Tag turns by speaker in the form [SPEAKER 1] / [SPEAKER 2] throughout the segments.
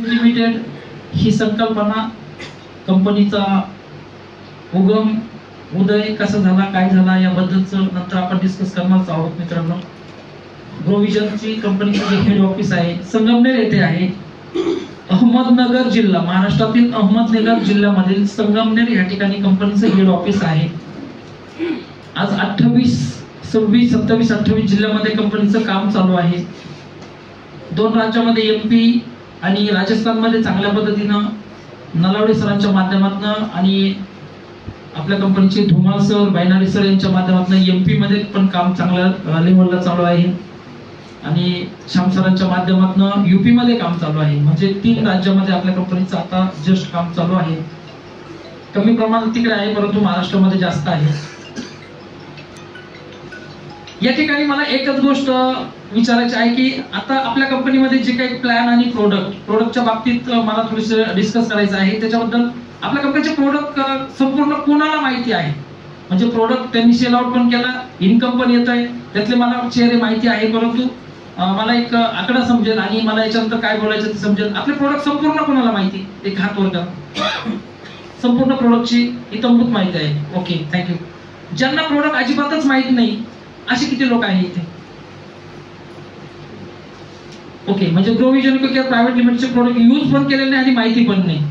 [SPEAKER 1] Limited ही संकल्पना कंपनीचा उगम उदय कसा झाला काय झाला याबद्दलचं नंतर आपण डिस्कस करणार आहोत मित्रांनो। ग्रोविजनची कंपनीचं जे हेड ऑफिस आहे संगमनेर येथे आहे। अहमदनगर जिल्हा महाराष्ट्रातील अहमदनगर जिल्ह्यामधील संगमनेर या ठिकाणी कंपनीचं हेड ऑफिस आहे। आज 28, 26, 27, 28 जिल्ह्यामध्ये कंपनीचं काम चालू आहे। 2 राज्यामध्ये एमपी आणि राजस्थानमध्ये चांगल्या पद्धतीनं नलावडे सरांच्या माध्यमातून आणि आपल्या कंपनीचे धुमाळ सर बायनारी सर यांच्या माध्यमातून एमपी मध्ये पण काम चांगल्या लेवलला चालू आहे आणि श्याम सरांच्या माध्यमातून यूपी मध्ये काम चालू आहे। म्हणजे 3 राज्यामध्ये आपल्या कंपनीचं आता जस्ट काम चालू आहे। कमी प्रमाणात तिकडे आहे परंतु महाराष्ट्रामध्ये जास्त आहे। या ठिकाणी मला एकच गोष्ट विचारायची आहे की आता आपल्या कंपनीमध्ये जे काही प्लॅन आणि प्रोडक्टच्या बाबतीत मला थोडंसं डिस्कस करायचं आहे। त्याच्याबद्दल आपल्या कंपनीचे प्रोडक्ट संपूर्ण कोणाला माहिती आहे, म्हणजे प्रोडक्ट त्यांनी सेल आउट पण केला, इन्कम पण येत आहे, त्यातले मला चेहरे माहिती आहे, परंतु मला एक आकडा समजेल आणि मला याच्यानंतर काय बोलायचं ते समजेल। आपले प्रोडक्ट संपूर्ण कोणाला माहिती, एक हात वर करा। संपूर्ण प्रोडक्टची इतंभूत माहिती आहे। Okay, thank you. ज्यांना प्रोडक्ट अजिबातच माहित नाही असे किती लोक आहेत इथे? ओके, म्हणजे ग्रोविजन केअर प्रायव्हेट लिमिटेडचे प्रोडक्ट यूज पण केलेले नाही आणि माहिती पण नाही।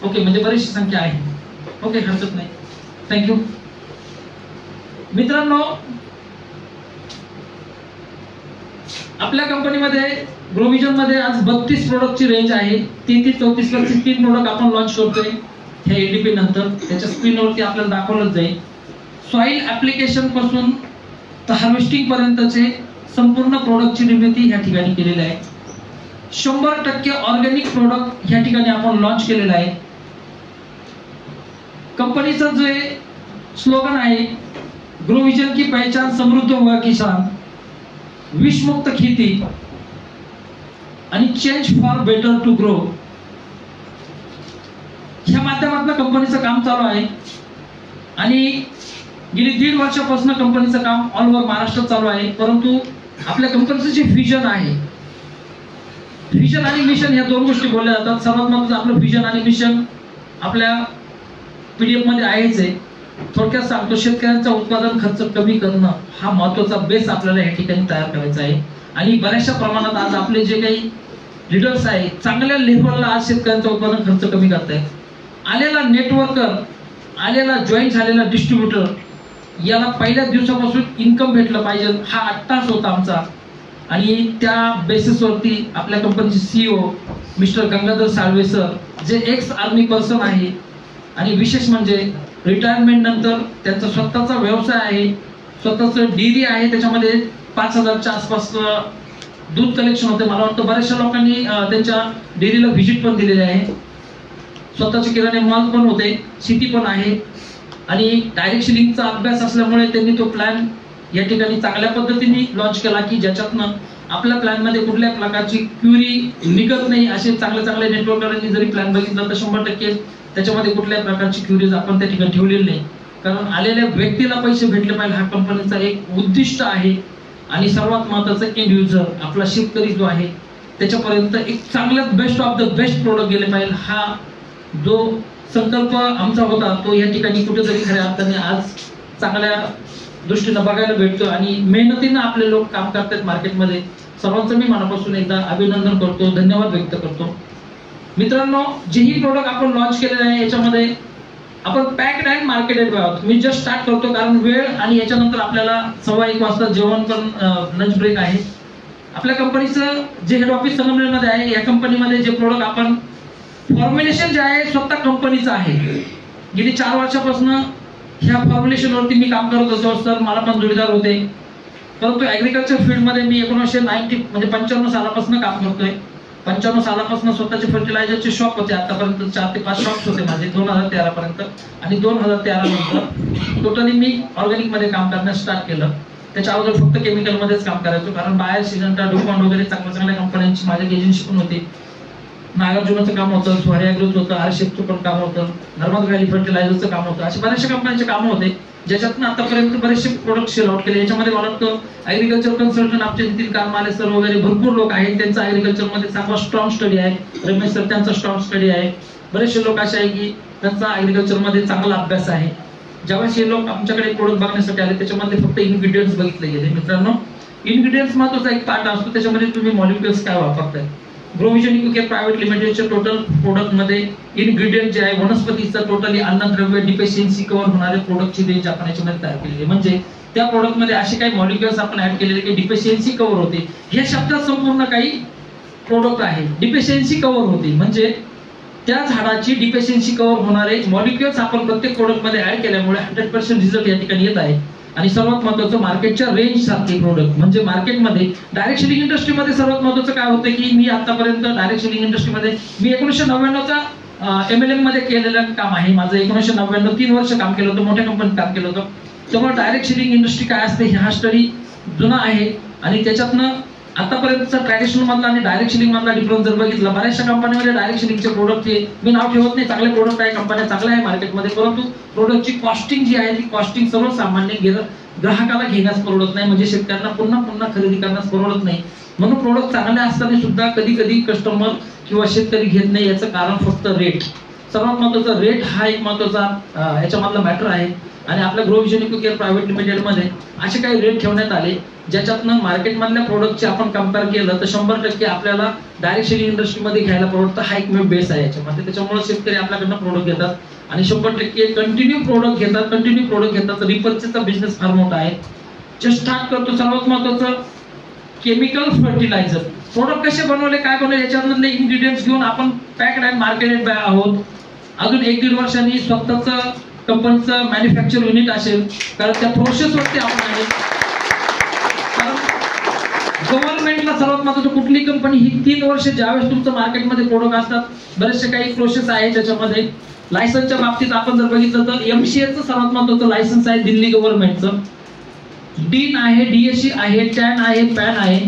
[SPEAKER 1] ओके, म्हणजे बरीचशी संख्या आहे। ओके, हरकत नाही, थँक्यू। मित्रांनो, आपल्या कंपनीमध्ये ग्रोविजन मध्ये आज 32 प्रोडक्टची रेंज आहे। 33-34 लाखचे 3 प्रोडक्ट आपण लॉन्च करतोय ह्या एडीपी नंतर। त्याच्या स्क्रीनवरती आपल्याला दाखवलं जाईल। सॉइल ऍप्लिकेशन पासून तर हार्वेस्टिंग पर्यंतचे संपूर्ण प्रोडक्टची निर्मिती ह्या ठिकाणी केलेली आहे। 100% ऑर्गॅनिक प्रोडक्ट ह्या ठिकाणी आपण लॉन्च केलेला आहे। कंपनीचं जे स्लोगन आहे, ग्रोविजन की पहचान समृद्ध हुआ किसान, विषमुक्त खेती आणि change for better to grow, ह्या माध्यमातून कंपनीचं काम चालू आहे आणि गेली 1.5 वर्षापासून कंपनीचं काम ऑल ओव्हर महाराष्ट्रात चालू आहे। परंतु आपल्या कंपनीचं जे व्हिजन आहे, व्हिजन आणि मिशन ह्या 2 गोष्टी बोलल्या जातात। सर्वात महत्त्वाचं आपलं व्हिजन आणि मिशन आपल्या पीडीएफ मध्ये आहेच आहे। थोडक्यात सांगतो, शेतकऱ्यांचा उत्पादन खर्च कमी करणं हा महत्त्वाचा बेस आपल्याला या ठिकाणी तयार करायचा आहे आणि बऱ्याचशा प्रमाणात आज आपले जे काही लीडर्स आहेत चांगल्या लेव्हलला आज शेतकऱ्यांचा उत्पादन खर्च कमी करतायत। आलेला नेटवर्कर, आलेला जॉईन झालेला डिस्ट्रीब्युटर याला पहिल्या दिवसापासून इन्कम भेटलं पाहिजे हा अट्टास होता आमचा आणि त्या बेसिसवरती आपल्या कंपनीचे CEO mister Gangadhar Salve sir, जे एक्स आर्मी पर्सन आहे आणि विशेष म्हणजे रिटायरमेंट नंतर त्यांचा स्वतःचा व्यवसाय आहे, स्वतःचं डेअरी आहे, त्याच्यामध्ये 5000च्या आसपास दूध कलेक्शन होते। मला वाटतं बऱ्याचशा लोकांनी त्यांच्या डेअरीला व्हिजिट पण दिलेली आहे। स्वतःचे किराणे माल पण होते, शेती पण आहे आणि डायरेक्ट शिलिंगचा अभ्यास असल्यामुळे त्यांनी तो प्लॅन या ठिकाणी चांगल्या पद्धतीने लॉन्च केला की ज्याच्यातनं आपल्या प्लॅन मध्ये कुठल्या प्रकारची क्युरी निघत नाही। असे चांगले नेटवर्करांनी जरी प्लॅन बघितला तर 100% त्याच्यामध्ये कुठल्या प्रकारची क्युरीज आपण त्या ठिकाणी ठेवलेली नाही, कारण आलेल्या व्यक्तीला पैसे भेटले पाहिजे हा कंपनीचा एक उद्दिष्ट आहे। आणि सर्वात महत्त्वाचं एंड युजर आपला शेतकरी जो आहे त्याच्यापर्यंत एक चांगल्यात best of the best product गेले पाहिजे हा जो संकल्प आमचा होता तो या ठिकाणी कुठेतरी खऱ्या अर्थाने आज चांगल्या दृष्टीनं बघायला भेटतो आणि मेहनतीनं आपले लोक काम करतात मार्केटमध्ये। सर्वांचं मी मनापासून एकदा अभिनंदन करतो, धन्यवाद व्यक्त करतो। मित्रांनो, जेही प्रोडक्ट आपण लॉन्च केलेले आहे याच्यामध्ये आपण पॅक्ड अँड मार्केटेड आहोत। मी जस्ट स्टार्ट करतो कारण वेळ आणि याच्यानंतर आपल्याला 1:15 वाजता जेवण पण लंच ब्रेक आहे। आपल्या कंपनीचं जे हेड ऑफिस संगमनेरमध्ये आहे, या कंपनीमध्ये जे प्रोडक्ट आपण फॉर्म्युलेशन जे आहे स्वतः कंपनीचं आहे। गेली 4 वर्षापासून ह्या फॉर्म्युलेशनवरती मी काम करत होतो सर, मला पण जोडीदार होते, परंतु ऍग्रिकल्चर फील्डमध्ये मी 1990 म्हणजे 55 सालापासून काम करतोय। 55 सालापासून स्वतःचे फर्टिलायझरचे शॉप होते, आतापर्यंत 4 ते 5 शॉप्स होते माझे 2013 पर्यंत आणि 2013 नंतर टोटली मी ऑर्गॅनिक मध्ये काम करण्यास स्टार्ट केलं। त्याच्या अगोदर फक्त केमिकल मध्येच काम करायचो, कारण बायर सिजंटा डुपॉन्ट वगैरे चांगल्या कंपन्यांची माझ्या एजन्सी पण होती। नागार्जुनाचं काम होतं, स्वारी ॲग्रोचं होतं, आरशेफचं पण काम होतं, नर्मदा व्हॅली फर्टिलायझरचं काम होतं. असे बऱ्याचशा कंपन्यांचे कामं होते ज्याच्यातून आतापर्यंत बरेचसे प्रोडक्ट सेल आउट केले. याच्यामध्ये मला वाटतं ॲग्रिकल्चर कन्सल्टंट आमचे नितीन कानमाले सर वगैरे भरपूर लोक आहेत, त्यांचा ॲग्रिकल्चरमध्ये चांगला स्ट्रॉंग स्टडी आहे. रमेश सर त्यांचा स्ट्रॉंग स्टडी आहे. बरेचसे लोक असे आहे की त्यांचा ॲग्रिकल्चरमध्ये चांगला अभ्यास आहे. ज्यावेळेस हे लोक आमच्याकडे प्रोडक्ट बघण्यासाठी आले त्याच्यामध्ये फक्त इन्ग्रेडियंट्स बघितले गेले. मित्रांनो, इन्ग्रेडियंट्स महत्वाचा एक पार्ट असतो, त्याच्यामध्ये तुम्ही मॉलिक्युल्स काय वापरताय. ग्रोविजन इकोकेअर प्रायव्हेट लिमिटेडच्या टोटल प्रोडक्ट मध्ये इन्ग्रेडियंट जे आहे वनस्पतीचं टोटली अन्नद्रव्य डिफिशियन्सी कव्हर होणारे प्रोडक्टची रेंज आपण याच्यामध्ये तयार केलेली आहे. म्हणजे त्या प्रोडक्ट मध्ये असे काही मॉलिक्युल्स आपण ऍड केलेले की डिफिशियन्सी कव्हर होते. या शब्दात संपूर्ण काही प्रोडक्ट आहे. डिफिशियन्सी कव्हर होते म्हणजे त्या झाडाची डिफिशियन्सी कव्हर होणारे मॉलिक्युल्स आपण प्रत्येक प्रोडक्ट मध्ये ऍड केल्यामुळे 100% रिझल्ट या ठिकाणी येत आहे. आणि सर्वात महत्त्वाचं मार्केटच्या रेंज सारखे प्रोडक्ट म्हणजे मार्केटमध्ये डायरेक्ट सेलिंग इंडस्ट्रीमध्ये सर्वात महत्त्वाचं काय होतं की मी आतापर्यंत डायरेक्ट सेलिंग इंडस्ट्रीमध्ये मी 1999चा MLM मध्ये केलेलं काम आहे. माझं 1999 3 वर्ष काम केलं होतं, मोठ्या कंपनीत काम केलं होतं. त्यामुळे डायरेक्ट सेलिंग इंडस्ट्री काय असते हा स्टडी जुना आहे आणि त्याच्यातनं आतापर्यंतचा ट्रॅडिशनल मधला आणि डायरेक्ट सेलिंग मधला डिफरन्स जर बघितला, बऱ्याचशा कंपन्यांमध्ये डायरेक्ट सेलिंगचे प्रोडक्ट हे मी नाव ठेवत नाही, चांगले प्रोडक्ट आहे, कंपन्या चांगल्या आहे मार्केटमध्ये, परंतु प्रोडक्टची कॉस्टिंग जी आहे ती कॉस्टिंग सर्वसामान्य ग्राहकाला घेण्यास परवडत नाही. म्हणजे शेतकऱ्यांना पुन्हा पुन्हा खरेदी करण्यास परवडत नाही. म्हणून प्रोडक्ट चांगले असताना सुद्धा कधी कधी कस्टमर किंवा शेतकरी घेत नाही. याचं कारण फक्त रेट. सर्वात महत्त्वाचा रेट हा एक महत्त्वाचा याच्यामधला मॅटर आहे. आणि आपल्या ग्रोविजन इकोकेअर प्रायव्हेट लिमिटेड मध्ये असे काही रेट ठेवण्यात आले ज्याच्यातनं मार्केटमधल्या प्रोडक्टचे आपण कम्पेअर केलं तर 100% आपल्याला डायरेक्ट सेलिंग इंडस्ट्रीमध्ये घ्यायला परवडतं. हा एकमेव बेस आहे याच्यामध्ये. त्याच्यामुळे शेतकरी आपल्याकडनं प्रोडक्ट घेतात आणि 100% कंटिन्यू प्रोडक्ट घेतात. रिपर्चेसचा बिझनेस फार मोठा आहे. जस्ट स्टार्ट करतो. सर्वात महत्त्वाचं केमिकल फर्टिलायझर प्रोडक्ट कसे बनवले, काय बनवले, याच्यामधले इन्ग्रेडियंट्स घेऊन आपण पॅक्ड अँड मार्केटेड आहोत. अजून 1-1.5 वर्षांनी स्वतःचं कंपनीचं मॅन्युफॅक्चर युनिट असेल, कारण त्या प्रोसेसवरती आपण आहे. कारण गव्हर्नमेंटला सर्वात महत्त्वाचं कुठली कंपनी ही 3 वर्ष ज्यावेळेस तुमचं मार्केटमध्ये प्रोडक्ट असतात, बरेचसे काही प्रोसेस आहे त्याच्यामध्ये. लायसन्सच्या बाबतीत आपण जर बघितलं तर MCAचं सर्वात महत्त्वाचं लायसन्स आहे दिल्ली गव्हर्नमेंटचं. डीन आहे, DSC आहे, टॅन आहे, पॅन आहे.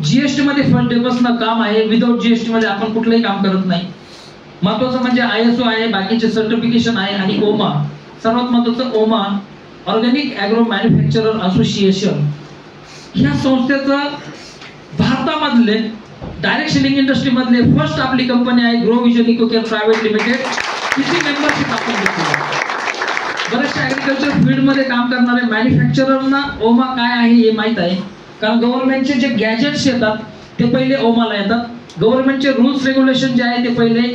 [SPEAKER 1] GST मध्ये फर्स्ट डे पासून काम आहे. विदाउट GST मध्ये आपण कुठलंही काम करत नाही. महत्त्वाचं म्हणजे ISO आहे, बाकीचे सर्टिफिकेशन आहे. आणि OMA सर्वात महत्त्वाचं OMA organic agro manufacturer association ह्या संस्थेचं भारतामधले डायरेक्ट सेलिंग इंडस्ट्री मधले फर्स्ट आपली कंपनी आहे ग्रोविजन इकोकेअर प्रायव्हेट लिमिटेड. तिची मेंबरशिप आपण घेतली. बऱ्याचशा ऍग्रिकल्चर फील्ड मध्ये काम करणारे मॅन्युफॅक्चररना OMA काय आहे हे माहित आहे. कारण गव्हर्नमेंटचे जे गॅजेट्स येतात ते पहिले OMAला येतात. गव्हर्नमेंटचे रूल्स रेग्युलेशन जे आहे ते पहिले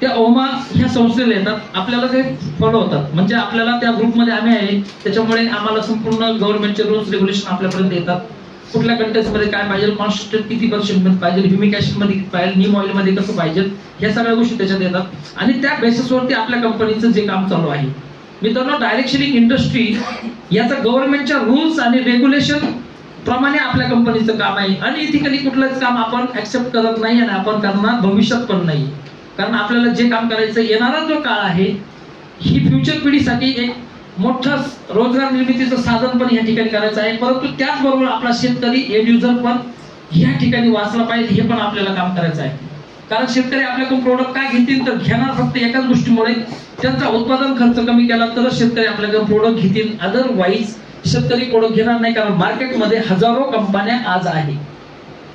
[SPEAKER 1] त्या OMA ह्या संस्थेला येतात. आपल्याला ते फॉलो होतात. म्हणजे आपल्याला त्या ग्रुपमध्ये आम्ही आहे त्याच्यामुळे आम्हाला संपूर्ण गव्हर्नमेंटचे रूल्स रेग्युलेशन आपल्यापर्यंत येतात. कुठल्या कंटेंट्स मध्ये काय पाहिजे, कॉन्स्टंट किती % पाहिजे, ह्युमिक ऍसिड मध्ये किती पाहिजे, नीम ऑइल मध्ये कसं पाहिजे, ह्या सगळ्या गोष्टी त्याच्यात येतात. आणि त्या बेसिसवरती आपल्या कंपनीचं जे काम चालू आहे. मित्रांनो, डायरेक्ट सेलिंग इंडस्ट्री याचं गव्हर्नमेंटच्या रूल्स आणि रेग्युलेशन प्रमाणे आपल्या कंपनीचं काम आहे. आणि इथिकली कुठलंच काम आपण ऍक्सेप्ट करत नाही आणि आपण करणार भविष्यात पण नाही. कारण आपल्याला जे काम करायचं येणारा जो काळ आहे ही फ्युचर पिढीसाठी एक मोठं रोजगार निर्मितीचं साधन पण या ठिकाणी करायचं आहे. परंतु त्याचबरोबर आपला शेतकरी एंड युजर पण या ठिकाणी वाचला पाहिजे, हे पण आपल्याला काम करायचं आहे. कारण शेतकरी आपल्याकडून प्रोडक्ट काय घेतील तर घेणार फक्त एकाच गोष्टीमुळे, त्यांचा उत्पादन खर्च कमी केला तरच शेतकरी आपल्याकडून प्रोडक्ट घेतील. अदरवाईज शेतकरी प्रोडक्ट घेणार नाही. कारण मार्केटमध्ये हजारो कंपन्या आज आहे.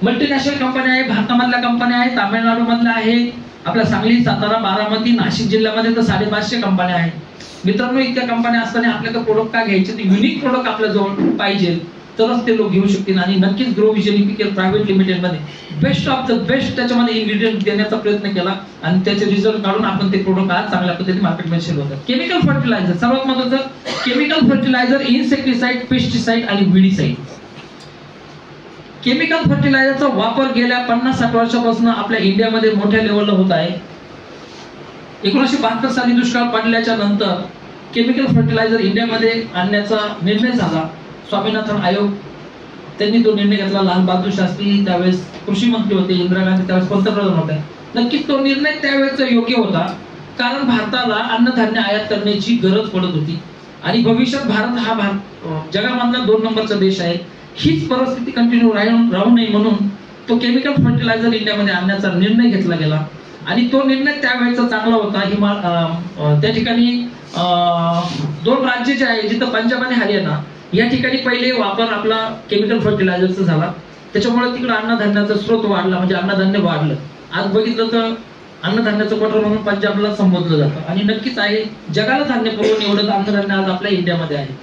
[SPEAKER 1] मल्टीनॅशनल कंपन्या आहे, भारतामधल्या कंपन्या आहेत, तामिळनाडू मधल्या आहे, आपल्या सांगली, सातारा, बारामती, नाशिक जिल्ह्यामध्ये तर 550 कंपन्या आहेत. मित्रांनो, इतक्या कंपन्या असताना आपल्याला प्रोडक्ट काय घ्यायचे, तर युनिक प्रोडक्ट आपल्या जवळ पाहिजे तरच ते लोक घेऊ शकतील. आणि नक्कीच ग्रोविजन इकोकेअर प्रायव्हेट लिमिटेड मध्ये बेस्ट ऑफ द बेस्ट त्याच्यामध्ये इन्ग्रेडियंट देण्याचा प्रयत्न केला आणि त्याचे रिझल्ट काढून आपण ते प्रोडक्ट आज चांगल्या पद्धतीने मार्केटमध्ये सेल होतात. केमिकल फर्टिलायझर सर्वात महत्त्वाचं, केमिकल फर्टिलायझर, इन्सेक्टिसाइड, पेस्टिसाइड आणि विडीसाइड. केमिकल फर्टिलायझरचा वापर गेल्या 50-60 वर्षापासून आपल्या इंडियामध्ये मोठ्या लेवलला होत आहे. 1972 साली दुष्काळ पडल्याच्या नंतर केमिकल फर्टिलायझर इंडियामध्ये आणण्याचा निर्णय झाला. स्वामीनाथन आयोग त्यांनी तो निर्णय घेतला. लाल बहादूर शास्त्री त्यावेळेस कृषी मंत्री होते, इंदिरा गांधी त्यावेळेस पंतप्रधान होते. नक्कीच तो निर्णय त्यावेळेचा योग्य होता. कारण भारताला अन्नधान्य आयात करण्याची गरज पडत होती आणि भविष्यात भारत हा जगामधला 2 नंबरचा देश आहे. हीच परिस्थिती कंटिन्यू राहू नये म्हणून तो केमिकल फर्टिलायझर इंडियामध्ये आणण्याचा निर्णय घेतला गेला आणि तो निर्णय त्यावेळेचा चांगला होता. त्या ठिकाणी 2 राज्य जे आहे जिथं पंजाब आणि हरियाणा या ठिकाणी पहिले वापर आपला केमिकल फर्टिलायझरचा झाला. त्याच्यामुळे तिकडे अन्नधान्याचा स्रोत वाढला, म्हणजे अन्नधान्य वाढलं. आज बघितलं तर अन्नधान्याचं कोटर म्हणून पंजाबला संबोधलं जातं आणि नक्कीच आहे, जगाला धान्य पुरवून एवढं अन्नधान्य आज आपल्या इंडियामध्ये आहे.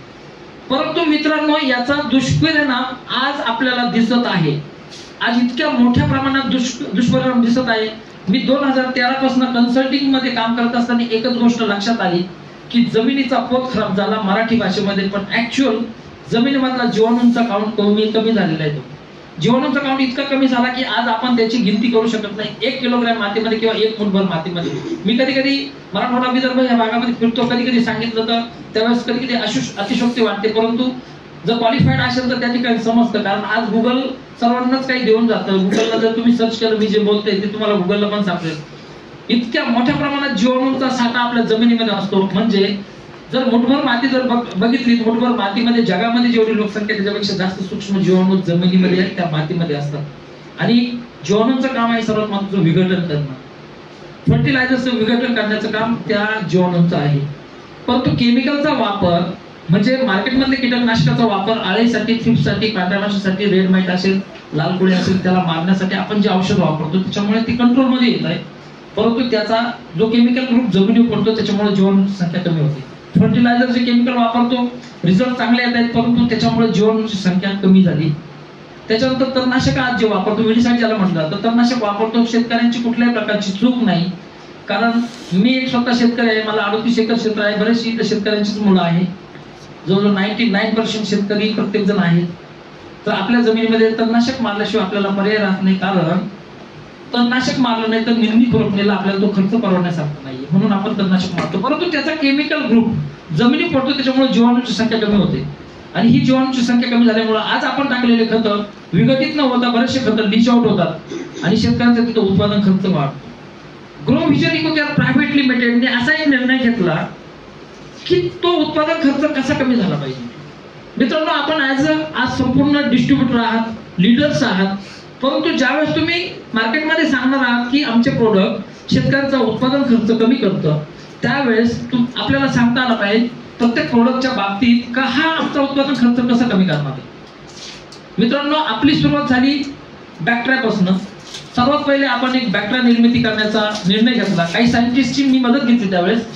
[SPEAKER 1] परंतु मित्रांनो, याचा दुष्परिणाम आज आपल्याला दिसत आहे. आज इतक्या मोठ्या प्रमाणात दुष्परिणाम दिसत आहे. मी 2013 पासून कन्सल्टिंग मध्ये काम करत असताना एकच गोष्ट लक्षात आली की जमिनीचा पोत खराब झाला मराठी भाषेमध्ये, पण ऍक्च्युअल जमिनीमधला जीवाणूंचा काउंट कमी झालेला आहे. तो जीवाणूंचा काउंट इतका कमी झाला की आज आपण त्याची गिनती करू शकत नाही. 1 किलोग्रॅम मातीमध्ये किंवा 1 मुठभर मातीमध्ये. मी कधी कधी मराठवाडा विदर्भ या भागामध्ये फिरतो, कधी कधी सांगितलं तर त्यावेळेस कधी कधी अतिशोक्ती वाटते, परंतु जर क्वालिफाईड असेल तर त्या ठिकाणी समजतं. कारण आज गुगल सर्वांनाच काही देऊन जातं. गुगलला जर तुम्ही सर्च केलं मी जे बोलतोय ते तुम्हाला गुगलला पण सापडेल. इतक्या मोठ्या प्रमाणात जीवाणूंचा साठा आपल्या जमिनीमध्ये असतो. म्हणजे जर मुठभर माती जर बघितली, मुठभर मातीमध्ये जगामध्ये जेवढी लोकसंख्या त्याच्यापेक्षा जास्त सूक्ष्म जीवाणू जमिनीमध्ये त्या मातीमध्ये असतात आणि जीवाणूंचं काम आहे सर्वात महत्त्वाचं विघटन करणं. फर्टिलायझरचं विघटन करण्याचं काम त्या जीवाणूंचं आहे. परंतु केमिकलचा वापर म्हणजे मार्केटमधले कीटकनाशकाचा वापर आळीसाठी, थ्रिप्ससाठी, पांढऱ्या माशीसाठी, रेड माइट असेल, लाल कोळी असेल, त्याला मारण्यासाठी आपण जे औषध वापरतो त्याच्यामुळे ती कंट्रोलमध्ये येत आहे. परंतु त्याचा जो केमिकल ग्रुप जमिनीवर पडतो त्याच्यामुळे जीवाणूंची संख्या कमी होते. फर्टिलायझर जे केमिकल वापरतो रिझल्ट चांगले येत आहेत, परंतु त्याच्यामुळे जीवाणूंची संख्या कमी झाली. त्याच्यानंतर तणनाशक आज जे वापरतो, विडीसाईड ज्याला म्हटलं जातं, तणनाशक वापरतो. शेतकऱ्यांची कुठल्याही प्रकारची चूक नाही, कारण मी एक स्वतः शेतकरी आहे. मला 38 एकर क्षेत्र आहे. बरेचशी शेतकऱ्यांचीच मुलं आहे. जवळजवळ 99% शेतकरी प्रत्येक जण आहे. तर आपल्या जमिनीमध्ये तणनाशक मारल्याशिवाय आपल्याला पर्याय राहत नाही, कारण तणनाशक मारलं नाही तर निंदी खुरपणीला आपल्याला तो खर्च परवडण्यासारखा नाहीये, म्हणून आपण तणनाशक मारतो. परंतु त्याचा केमिकल ग्रुप जमिनी पडतो, त्याच्यामुळे जीवाणूंची संख्या कमी होते आणि ही जीवाणूंची संख्या कमी झाल्यामुळे आज आपण टाकलेले खतं विघटित न होता बरेचसे खतं लीच आउट होतात आणि शेतकऱ्यांचा तिथं उत्पादन खर्च वाढतो. ग्रो व्हिजन इकोकेअर प्रायव्हेट लिमिटेडने असा एक निर्णय घेतला की तो उत्पादन खर्च कसा कमी झाला पाहिजे. मित्रांनो, आपण आज संपूर्ण डिस्ट्रीब्युटर आहात, लीडर्स आहात, परंतु ज्यावेळेस तुम्ही मार्केटमध्ये सांगणार आहात की आमचे प्रोडक्ट शेतकऱ्यांचा उत्पादन खर्च कमी करतं, त्यावेळेस आपल्याला सांगता आलं पाहिजे प्रत्येक प्रोडक्टच्या बाबतीत का हा आमचा उत्पादन खर्च कसा कमी करणार आहे. मित्रांनो, आपली सुरुवात झाली बॅक्टेरियापासून. सर्वात पहिले आपण एक बॅक्टेरिया निर्मिती करण्याचा निर्णय घेतला. काही सायंटिस्टची मी मदत घेतली त्यावेळेस.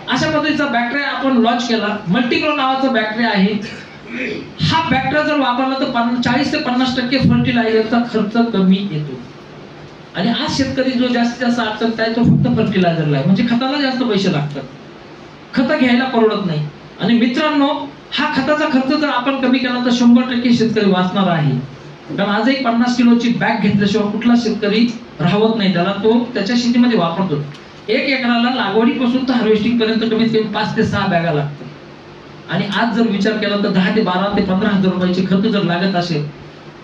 [SPEAKER 1] अशा पद्धतीचा बॅक्टेरिया आपण लॉन्च केला. मल्टीग्रो नावाचा बॅक्टेरिया आहे. हा बॅक्टेरिया जर वापरला तर 40 ते 50% फर्टिलायझरचा खर्च कमी येतो. आणि आज शेतकरी जो जास्तीत जास्त अडचण आहे तो फक्त फर्टिलायझरला आहे, म्हणजे खताला जास्त पैसे लागतात, खतं घ्यायला परवडत नाही. आणि मित्रांनो, हा खताचा खर्च जर आपण कमी केला तर 100% शेतकरी वाचणार आहे. कारण आज एक 50 किलोची बॅग घेतल्याशिवाय कुठला शेतकरी राहत नाही, त्याला तो त्याच्या शेतीमध्ये वापरतो. 1 एकराला लागवडीपासून तर हार्वेस्टिंग पर्यंत कमीत कमी 5 ते 6 बॅगा लागतात. आणि आज जर विचार केला तर 10 ते 12 ते 15 हजार रुपयाची खत जर लागत असेल,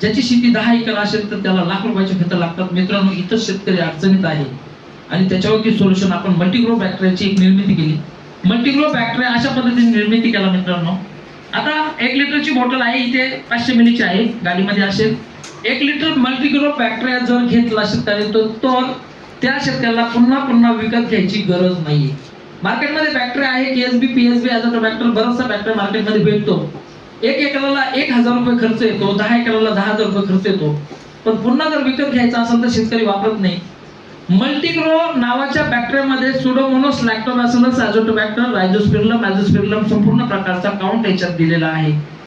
[SPEAKER 1] ज्याची शेती 10 एकर असेल तर त्याला लाख रुपयाची खतं लागतात. मित्रांनो, इथं शेतकरी अडचणीत आहे आणि त्याच्यावरती सोल्युशन आपण मल्टीग्रो बॅक्टेरियाची एक निर्मिती केली. मल्टीग्रो बॅक्टेरिया अशा पद्धतीने निर्मिती केला. मित्रांनो, आता 1 लिटरची बॉटल आहे, इथे 500 मिलीची आहे, गाडीमध्ये असेल. 1 लिटर मल्टीग्रो बॅक्टेरिया जर घेतला शेतकरी तर त्या शेतकऱ्याला पुन्हा विकत घ्यायची गरज नाहीये. मार्केटमध्ये बॅक्टेरिया आहे, केएसबी, पीएसबी, अजून बॅक्टेरिया, बराचसा बॅक्टेरिया मार्केटमध्ये भेटतो. 1 एकराला 1000 रुपये खर्च येतो, 10 एकराला 10,000 रुपये खर्च येतो. पण पुन्हा जर विकत घ्यायचा असेल तर शेतकरी वापरत नाही. मल्टीग्रो नावाच्या बॅक्टेरियामध्ये सुडोमोनास, लॅक्टोबॅसिलस, अझोटोबॅक्टर, रायझोस्पिरिलम, संपूर्ण प्रकारचा काउंट याच्यात दिलेला आहे.